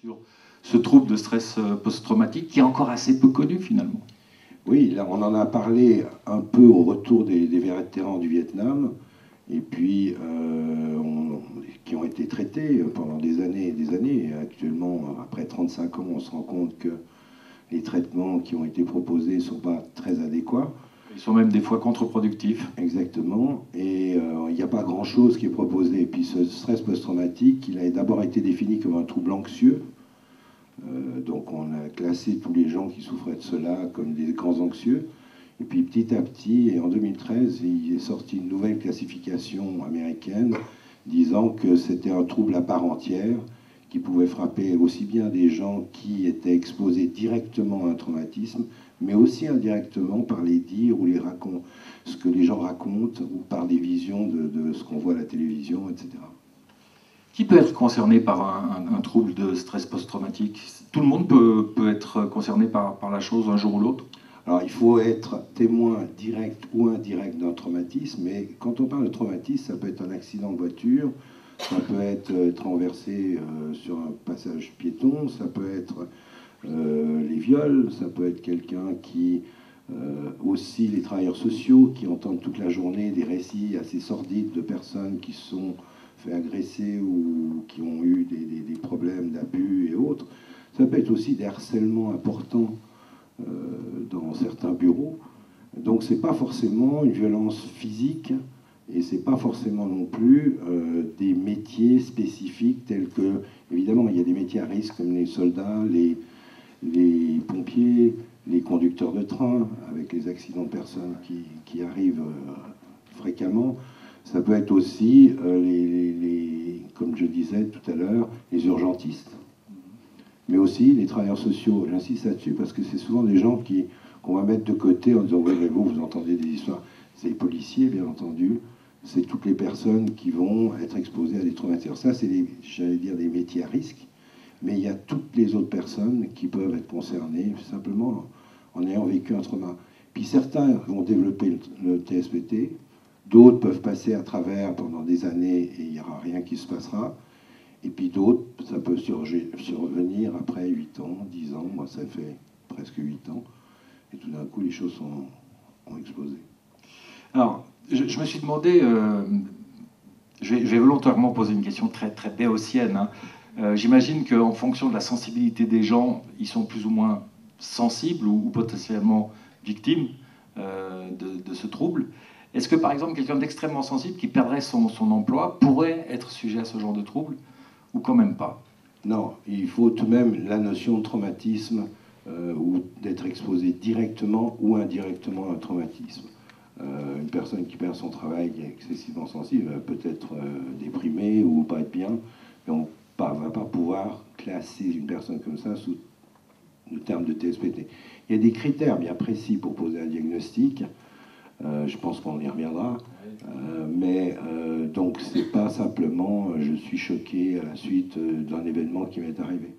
Sur ce trouble de stress post-traumatique qui est encore assez peu connu finalement. Oui, là on en a parlé un peu au retour des vétérans du Vietnam, et puis qui ont été traités pendant des années et des années. Et actuellement, après 35 ans, on se rend compte que les traitements qui ont été proposés ne sont pas très adéquats. Ils sont même des fois contre-productifs. Exactement, et il n'y a pas grand-chose qui est proposé. Et puis ce stress post-traumatique, il a d'abord été défini comme un trouble anxieux. Donc on a classé tous les gens qui souffraient de cela comme des grands anxieux. Et puis petit à petit, et en 2013, il est sorti une nouvelle classification américaine disant que c'était un trouble à part entière qui pouvait frapper aussi bien des gens qui étaient exposés directement à un traumatisme, mais aussi indirectement par les dires ou ce que les gens racontent, ou par des visions de ce qu'on voit à la télévision, etc. Qui peut être concerné par un trouble de stress post-traumatique? Tout le monde peut être concerné par la chose un jour ou l'autre? Alors il faut être témoin direct ou indirect d'un traumatisme, mais quand on parle de traumatisme, ça peut être un accident de voiture, ça peut être renversé sur un passage piéton, ça peut être les viols, ça peut être quelqu'un qui... aussi les travailleurs sociaux qui entendent toute la journée des récits assez sordides de personnes qui se sont fait agresser ou qui ont eu des problèmes d'abus et autres. Ça peut être aussi des harcèlements importants dans certains bureaux. Donc c'est pas forcément une violence physique, et c'est pas forcément non plus des métiers spécifiques tels que, évidemment, il y a des métiers à risque comme les soldats, les pompiers, les conducteurs de train, avec les accidents de personnes qui arrivent fréquemment. Ça peut être aussi, comme je disais tout à l'heure, les urgentistes, mais aussi les travailleurs sociaux. J'insiste là-dessus parce que c'est souvent des gens qu'on va mettre de côté en disant « ouais, mais vous entendez des histoires ». C'est les policiers, bien entendu, c'est toutes les personnes qui vont être exposées à des traumatismes. Ça, c'est, j'allais dire, des métiers à risque, mais il y a toutes les autres personnes qui peuvent être concernées simplement en ayant vécu un trauma. Puis certains vont développer le TSPT, d'autres peuvent passer à travers pendant des années et il n'y aura rien qui se passera. Et puis d'autres, ça peut survenir après 8 ans, 10 ans, moi ça fait presque 8 ans, et tout d'un coup les choses ont explosé. Alors, je me suis demandé, je vais volontairement poser une question très, très béotienne, hein. J'imagine qu'en fonction de la sensibilité des gens, ils sont plus ou moins sensibles ou potentiellement victimes de ce trouble. Est-ce que par exemple quelqu'un d'extrêmement sensible qui perdrait son emploi pourrait être sujet à ce genre de trouble? Ou quand même pas? Non, il faut tout de même la notion de traumatisme ou d'être exposé directement ou indirectement à un traumatisme. Une personne qui perd son travail qui est excessivement sensible peut être déprimée ou pas être bien, mais on ne va pas pouvoir classer une personne comme ça sous le terme de TSPT. Il y a des critères bien précis pour poser un diagnostic. Je pense qu'on y reviendra. Donc c'est pas simplement je suis choqué à la suite d'un événement qui m'est arrivé.